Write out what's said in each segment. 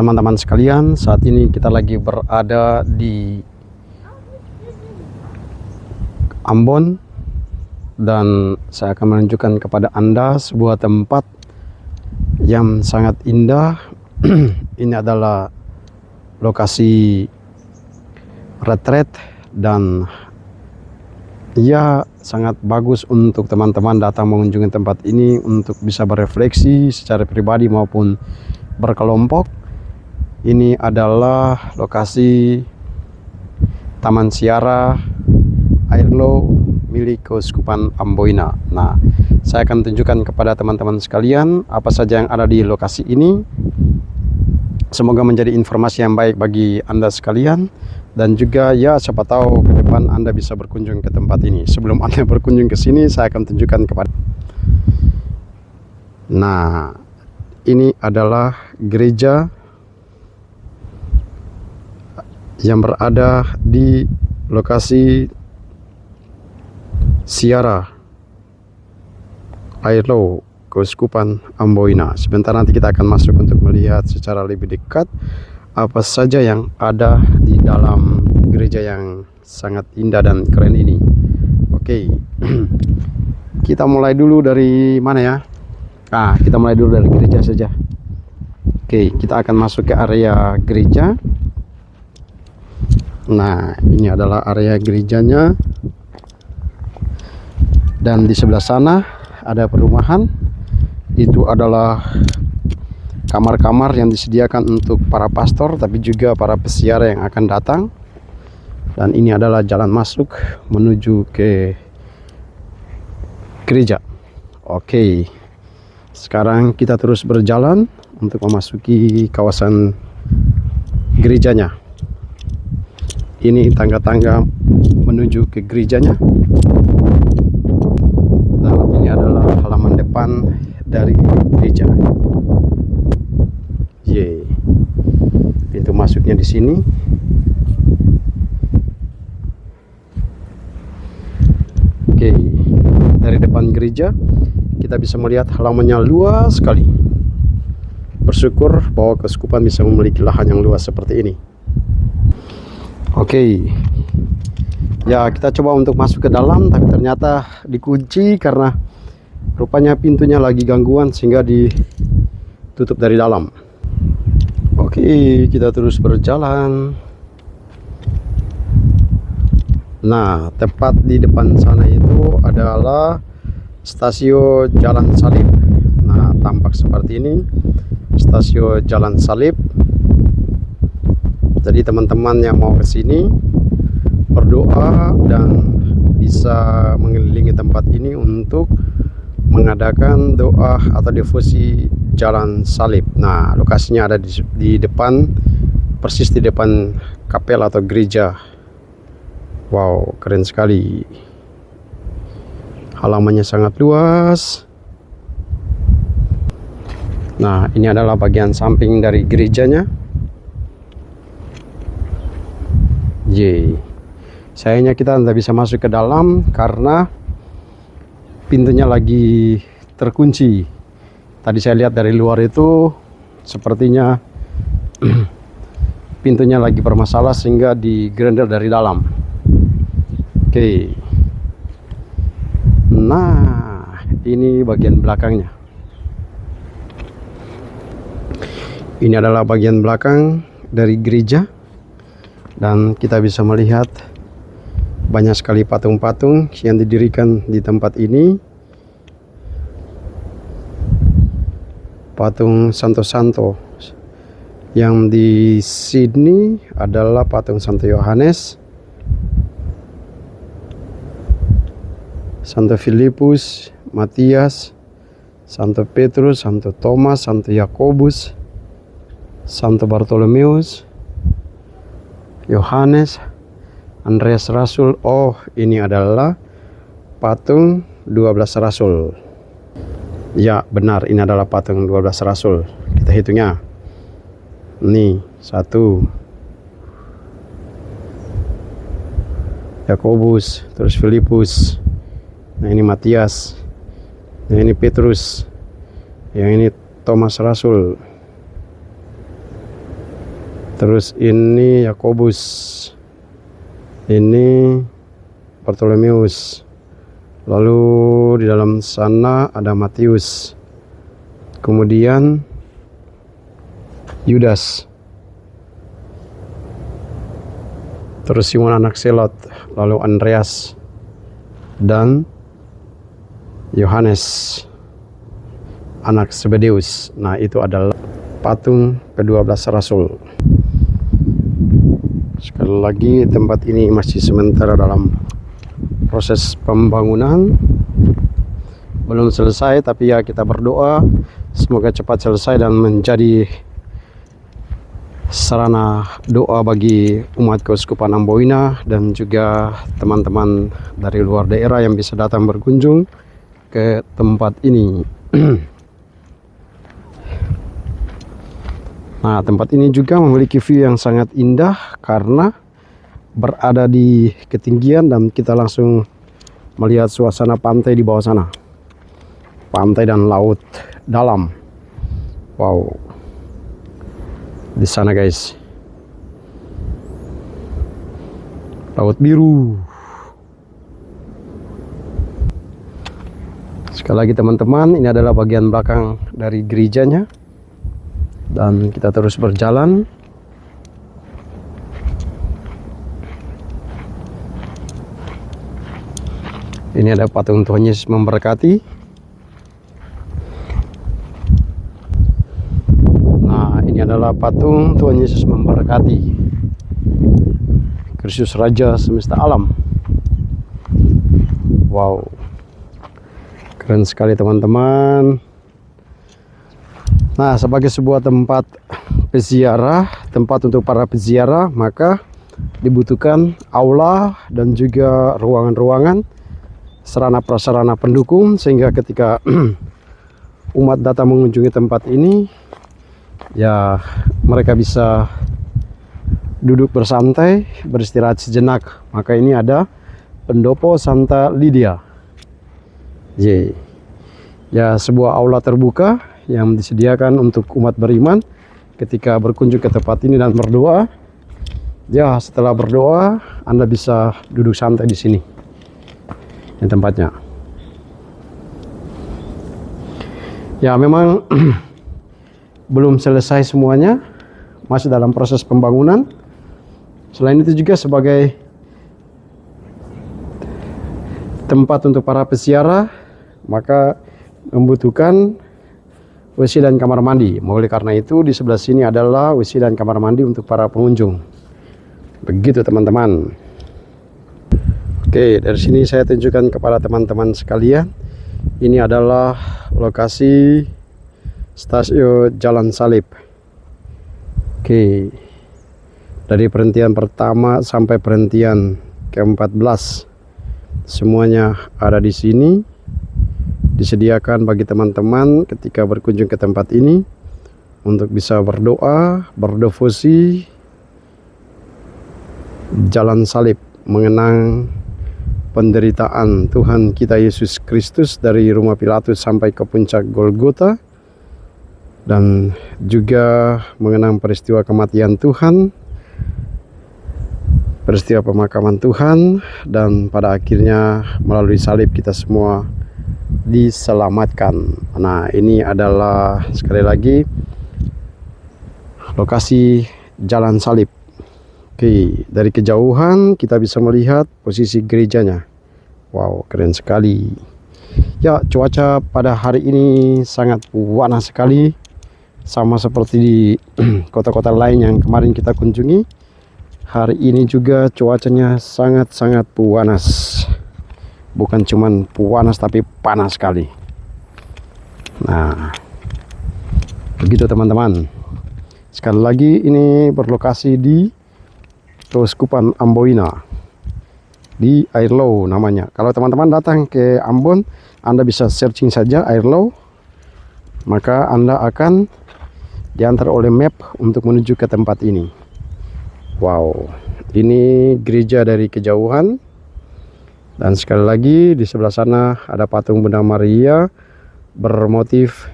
teman-teman sekalian, saat ini kita lagi berada di Ambon dan saya akan menunjukkan kepada Anda sebuah tempat yang sangat indah. Ini adalah lokasi retret dan ya sangat bagus untuk teman-teman datang mengunjungi tempat ini untuk bisa berefleksi secara pribadi maupun berkelompok. Ini adalah lokasi Taman Siara Airlo milik Keuskupan Amboina. Nah, saya akan tunjukkan kepada teman-teman sekalian apa saja yang ada di lokasi ini. Semoga menjadi informasi yang baik bagi Anda sekalian, dan juga ya siapa tahu ke depan Anda bisa berkunjung ke tempat ini. Sebelum Anda berkunjung ke sini, saya akan tunjukkan kepada. Nah, ini adalah gereja yang berada di lokasi Siara Airlo Keuskupan Amboina. Sebentar nanti kita akan masuk untuk melihat secara lebih dekat apa saja yang ada di dalam gereja yang sangat indah dan keren ini. Oke, kita mulai dulu dari mana ya? Kita mulai dulu dari gereja saja. Oke, kita akan masuk ke area gereja. Nah, ini adalah area gerejanya, dan di sebelah sana ada perumahan. Itu adalah kamar-kamar yang disediakan untuk para pastor, tapi juga para peziarah yang akan datang. Dan ini adalah jalan masuk menuju ke gereja. Oke, sekarang kita terus berjalan untuk memasuki kawasan gerejanya. Ini tangga-tangga menuju ke gerejanya. Dan ini adalah halaman depan dari gereja. Pintu masuknya di sini. Oke, dari depan gereja kita bisa melihat halamannya luas sekali. Bersyukur bahwa keuskupan bisa memiliki lahan yang luas seperti ini. Oke, ya kita coba untuk masuk ke dalam, tapi ternyata dikunci karena rupanya pintunya lagi gangguan sehingga ditutup dari dalam. Oke, kita terus berjalan. Nah, tepat di depan sana itu adalah stasiun Jalan Salib. Nah, tampak seperti ini stasiun Jalan Salib. Jadi teman-teman yang mau ke sini berdoa dan bisa mengelilingi tempat ini untuk mengadakan doa atau devosi Jalan Salib. Nah, lokasinya ada di depan, persis di depan kapel atau gereja. Wow, keren sekali. Halamannya sangat luas. Nah, ini adalah bagian samping dari gerejanya. Sayangnya kita tidak bisa masuk ke dalam karena pintunya lagi terkunci. Tadi saya lihat dari luar itu sepertinya pintunya lagi bermasalah sehingga digrendel dari dalam. Oke. Nah, ini bagian belakangnya. Ini adalah bagian belakang dari gereja. Dan kita bisa melihat banyak sekali patung-patung yang didirikan di tempat ini. Patung Santo-Santo. Yang di sini adalah patung Santo Yohanes, Santo Filipus, Matias, Santo Petrus, Santo Thomas, Santo Yakobus, Santo Bartolomeus, Yohanes, Andreas Rasul. Oh, ini adalah patung 12 Rasul. Ya, benar, ini adalah patung 12 Rasul. Kita hitungnya. Nih, 1 Yakobus, terus Filipus. Nah, ini Matias. Nah, ini Petrus. Yang ini Thomas Rasul. Terus ini Yakobus, ini Bartolomeus. Lalu di dalam sana ada Matius, kemudian Yudas, terus Simon anak Selot, lalu Andreas dan Yohanes anak Zebedeus. Nah, itu adalah patung ke-12 rasul. Sekali lagi, tempat ini masih sementara dalam proses pembangunan, belum selesai, tapi ya kita berdoa semoga cepat selesai dan menjadi sarana doa bagi umat Keuskupan Amboina dan juga teman-teman dari luar daerah yang bisa datang berkunjung ke tempat ini. Nah, tempat ini juga memiliki view yang sangat indah karena berada di ketinggian dan kita langsung melihat suasana pantai di bawah sana. Pantai dan laut dalam. Wow. Di sana guys. Laut biru. Sekali lagi teman-teman, ini adalah bagian belakang dari gerejanya. Dan kita terus berjalan. Ini ada patung Tuhan Yesus memberkati. Nah, ini adalah patung Tuhan Yesus memberkati. Kristus Raja semesta alam. Wow. Keren sekali teman-teman. Nah, sebagai sebuah tempat peziarah, tempat untuk para peziarah, maka dibutuhkan aula dan juga ruangan-ruangan, sarana prasarana pendukung, sehingga ketika umat datang mengunjungi tempat ini, ya mereka bisa duduk bersantai, beristirahat sejenak. Maka ini ada pendopo Santa Lydia. Ya, sebuah aula terbuka yang disediakan untuk umat beriman ketika berkunjung ke tempat ini dan berdoa. Ya, setelah berdoa Anda bisa duduk santai di sini. Ini tempatnya. Ya, memang belum selesai semuanya, masih dalam proses pembangunan. Selain itu juga sebagai tempat untuk para peziarah, maka membutuhkan WC dan kamar mandi. Oleh karena itu di sebelah sini adalah WC dan kamar mandi untuk para pengunjung. Begitu teman-teman. Oke, dari sini saya tunjukkan kepada teman-teman sekalian. Ini adalah lokasi stasiun Jalan Salib. Oke. Dari perhentian pertama sampai perhentian ke-14 semuanya ada di sini. Disediakan bagi teman-teman ketika berkunjung ke tempat ini untuk bisa berdoa, berdevosi Jalan Salib, mengenang penderitaan Tuhan kita Yesus Kristus dari rumah Pilatus sampai ke puncak Golgota, dan juga mengenang peristiwa kematian Tuhan, peristiwa pemakaman Tuhan, dan pada akhirnya melalui salib kita semua diselamatkan. Nah, ini adalah sekali lagi lokasi Jalan Salib. Oke, dari kejauhan kita bisa melihat posisi gerejanya. Wow, keren sekali. Ya, cuaca pada hari ini sangat panas sekali, sama seperti di kota-kota lain yang kemarin kita kunjungi. Hari ini juga cuacanya sangat-sangat panas. Bukan cuman panas tapi panas sekali. Nah, begitu teman-teman. Sekali lagi ini berlokasi di Keuskupan Amboina, di Airlow namanya. Kalau teman-teman datang ke Ambon, Anda bisa searching saja Airlow, maka Anda akan diantar oleh map untuk menuju ke tempat ini. Wow, ini gereja dari kejauhan. Dan sekali lagi di sebelah sana ada patung Bunda Maria bermotif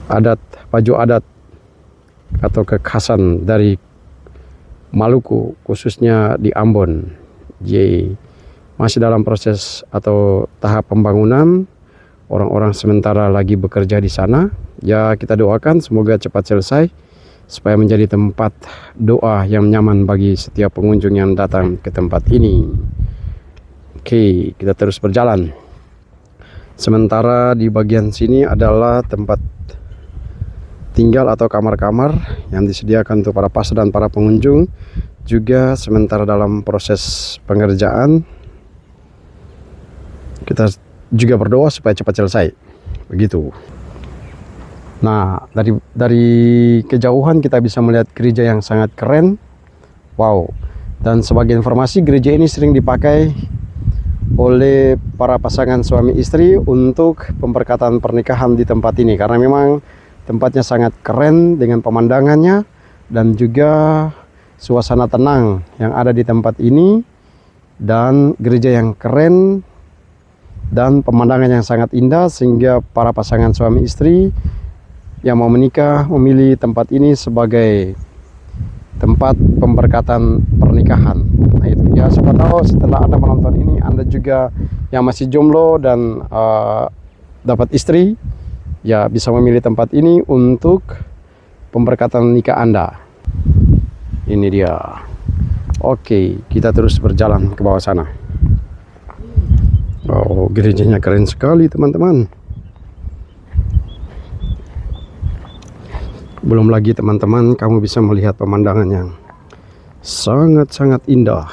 adat, baju adat atau kekhasan dari Maluku, khususnya di Ambon. Masih dalam proses atau tahap pembangunan. Orang-orang sementara lagi bekerja di sana. Ya, kita doakan semoga cepat selesai supaya menjadi tempat doa yang nyaman bagi setiap pengunjung yang datang ke tempat ini. Oke, kita terus berjalan. Sementara di bagian sini adalah tempat tinggal atau kamar-kamar yang disediakan untuk para pasar dan para pengunjung. Juga sementara dalam proses pengerjaan, kita juga berdoa supaya cepat selesai. Begitu. Nah, dari kejauhan kita bisa melihat gereja yang sangat keren. Wow. Dan sebagai informasi, gereja ini sering dipakai oleh para pasangan suami istri untuk pemberkatan pernikahan di tempat ini, karena memang tempatnya sangat keren dengan pemandangannya dan juga suasana tenang yang ada di tempat ini, dan gereja yang keren dan pemandangan yang sangat indah, sehingga para pasangan suami istri yang mau menikah memilih tempat ini sebagai tempat pemberkatan pernikahan. Nah itu ya, siapa tahu setelah Anda menonton ini, Anda juga yang masih jomblo dan dapat istri, ya bisa memilih tempat ini untuk pemberkatan nikah Anda. Ini dia. Oke, kita terus berjalan ke bawah sana. Oh, gerejanya keren sekali teman-teman. Belum lagi teman-teman, kamu bisa melihat pemandangan yang sangat-sangat indah.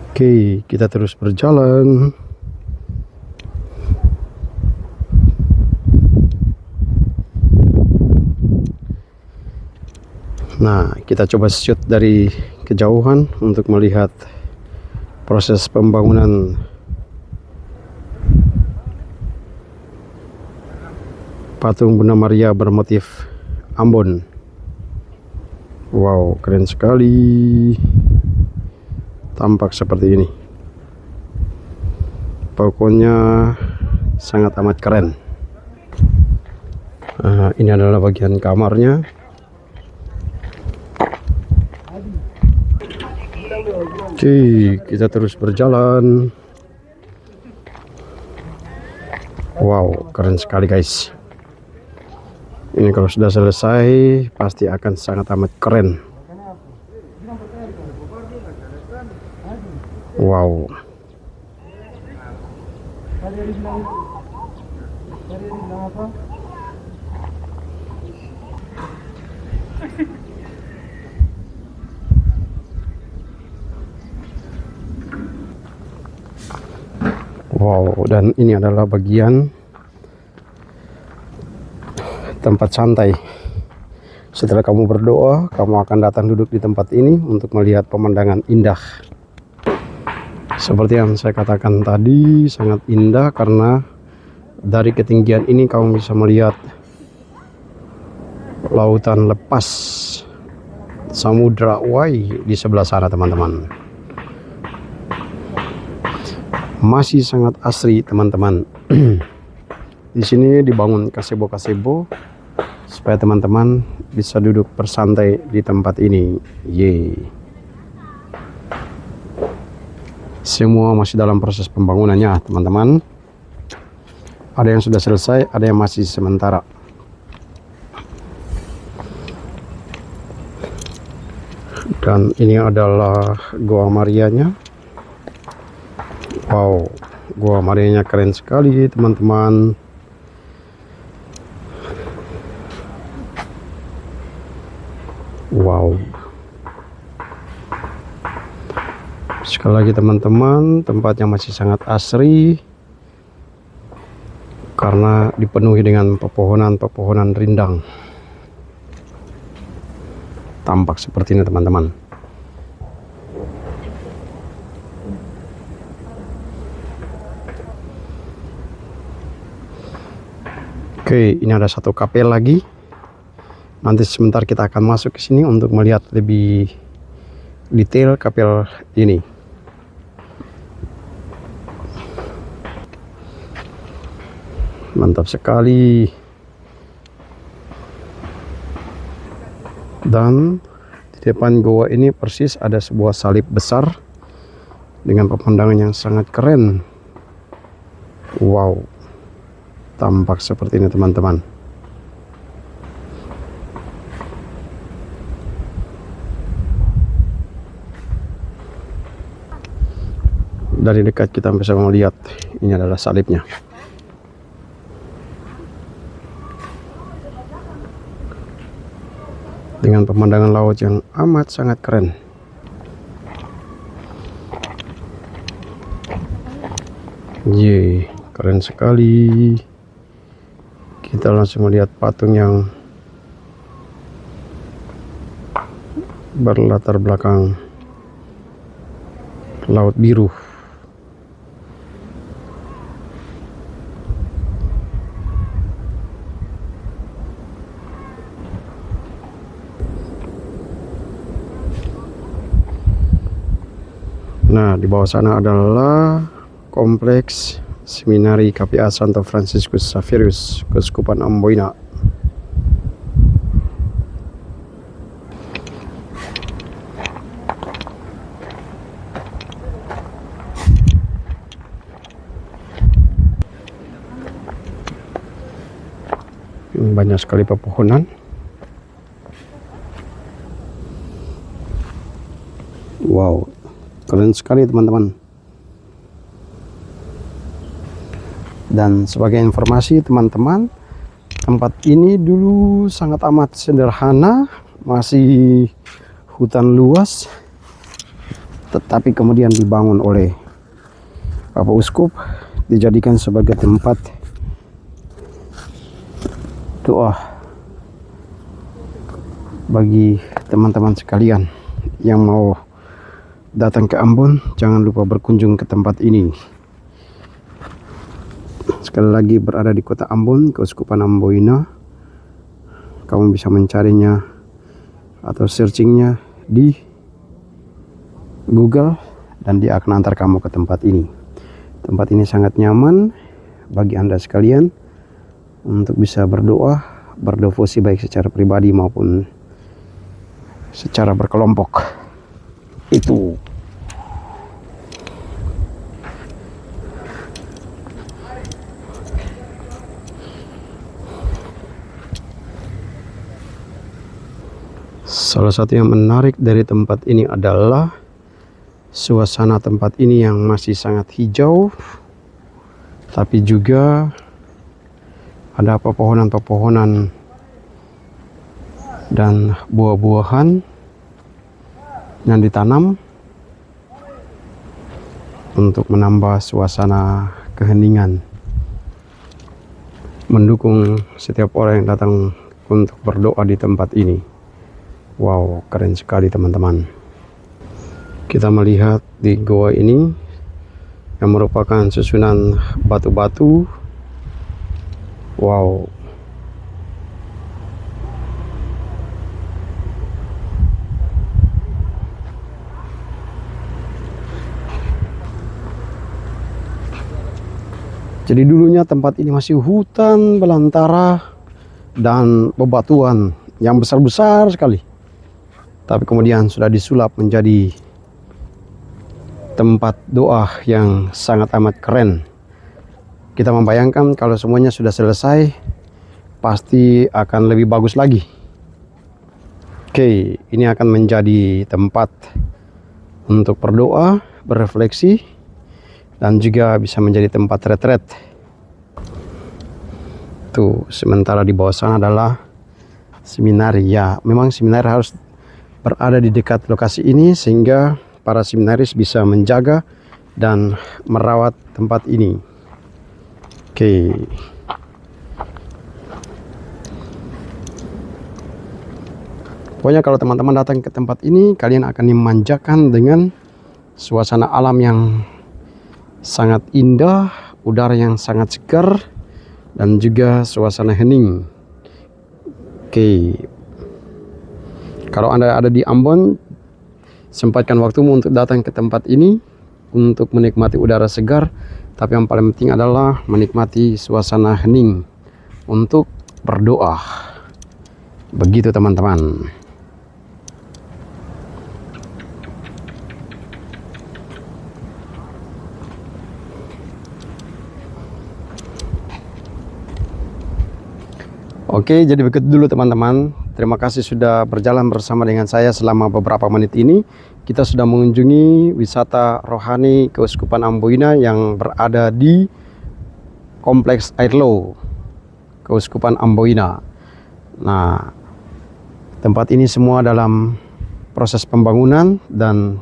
Oke, kita terus berjalan. Nah, kita coba shoot dari kejauhan untuk melihat proses pembangunan patung Bunda Maria bermotif Ambon. Wow, keren sekali. Tampak seperti ini. Pokoknya sangat amat keren. Ini adalah bagian kamarnya. Oke, kita terus berjalan. Wow, keren sekali guys. Ini kalau sudah selesai pasti akan sangat amat keren. Wow. Wow, dan ini adalah bagian tempat santai. Setelah kamu berdoa, kamu akan datang duduk di tempat ini untuk melihat pemandangan indah. Seperti yang saya katakan tadi, sangat indah karena dari ketinggian ini kamu bisa melihat lautan lepas, Samudra Wai di sebelah sana teman-teman. Masih sangat asri teman-teman. Di sini dibangun gazebo supaya teman-teman bisa duduk bersantai di tempat ini. Semua masih dalam proses pembangunannya teman-teman. Ada yang sudah selesai, ada yang masih sementara. Dan ini adalah Goa Marianya. Wow, Goa Marianya keren sekali teman-teman. Wow. Sekali lagi teman-teman, tempatnya masih sangat asri karena dipenuhi dengan pepohonan-pepohonan rindang. Tampak seperti ini teman-teman. Oke, ini ada satu kapel lagi. Nanti sebentar kita akan masuk ke sini untuk melihat lebih detail kapel ini. Mantap sekali. Dan di depan goa ini persis ada sebuah salib besar dengan pemandangan yang sangat keren. Wow, tampak seperti ini teman-teman. Dari dekat kita bisa melihat ini adalah salibnya. Dengan pemandangan laut yang amat sangat keren. Yeay, keren sekali. Kita langsung melihat patung yang berlatar belakang laut biru. Nah, di bawah sana adalah kompleks Seminari KPA Santo Franciscus Xaverius, Keuskupan Amboina. Banyak sekali pepohonan. Wow, keren sekali teman-teman. Dan sebagai informasi teman-teman, tempat ini dulu sangat amat sederhana, masih hutan luas, tetapi kemudian dibangun oleh Bapak Uskup, dijadikan sebagai tempat doa bagi teman-teman sekalian yang mau datang ke Ambon. Jangan lupa berkunjung ke tempat ini. Sekali lagi, berada di kota Ambon, Keuskupan Amboina. Kamu bisa mencarinya atau searchingnya di Google dan dia akan antar kamu ke tempat ini. Tempat ini sangat nyaman bagi Anda sekalian untuk bisa berdoa, berdevosi baik secara pribadi maupun secara berkelompok. Itu salah satu yang menarik dari tempat ini adalah suasana tempat ini yang masih sangat hijau, tapi juga ada pepohonan-pepohonan dan buah-buahan yang ditanam untuk menambah suasana keheningan, mendukung setiap orang yang datang untuk berdoa di tempat ini. Wow, keren sekali teman-teman. Kita melihat di goa ini yang merupakan susunan batu-batu. Wow, jadi dulunya tempat ini masih hutan belantara dan bebatuan yang besar-besar sekali, tapi kemudian sudah disulap menjadi tempat doa yang sangat amat keren. Kita membayangkan kalau semuanya sudah selesai, pasti akan lebih bagus lagi. Oke, ini akan menjadi tempat untuk berdoa, berefleksi, dan juga bisa menjadi tempat retret. Tuh, sementara di bawah sana adalah seminari. Ya, memang seminari harus berada di dekat lokasi ini sehingga para seminaris bisa menjaga dan merawat tempat ini. Oke. Pokoknya kalau teman-teman datang ke tempat ini, kalian akan dimanjakan dengan suasana alam yang sangat indah, udara yang sangat segar, dan juga suasana hening. Oke. Kalau Anda ada di Ambon, sempatkan waktumu untuk datang ke tempat ini untuk menikmati udara segar, tapi yang paling penting adalah menikmati suasana hening untuk berdoa. Begitu teman-teman. Oke, jadi begitu dulu teman-teman. Terima kasih sudah berjalan bersama dengan saya selama beberapa menit ini. Kita sudah mengunjungi wisata rohani Keuskupan Amboina yang berada di Kompleks Airlo, Keuskupan Amboina. Nah, tempat ini semua dalam proses pembangunan dan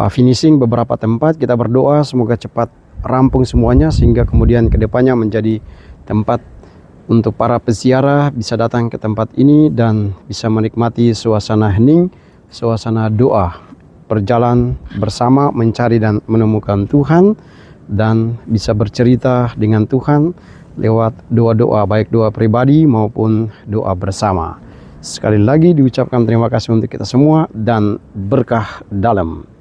finishing beberapa tempat. Kita berdoa semoga cepat rampung semuanya sehingga kemudian kedepannya menjadi tempat untuk para peziarah bisa datang ke tempat ini dan bisa menikmati suasana hening, suasana doa, berjalan bersama mencari dan menemukan Tuhan, dan bisa bercerita dengan Tuhan lewat doa-doa, baik doa pribadi maupun doa bersama. Sekali lagi diucapkan terima kasih untuk kita semua dan berkah dalam.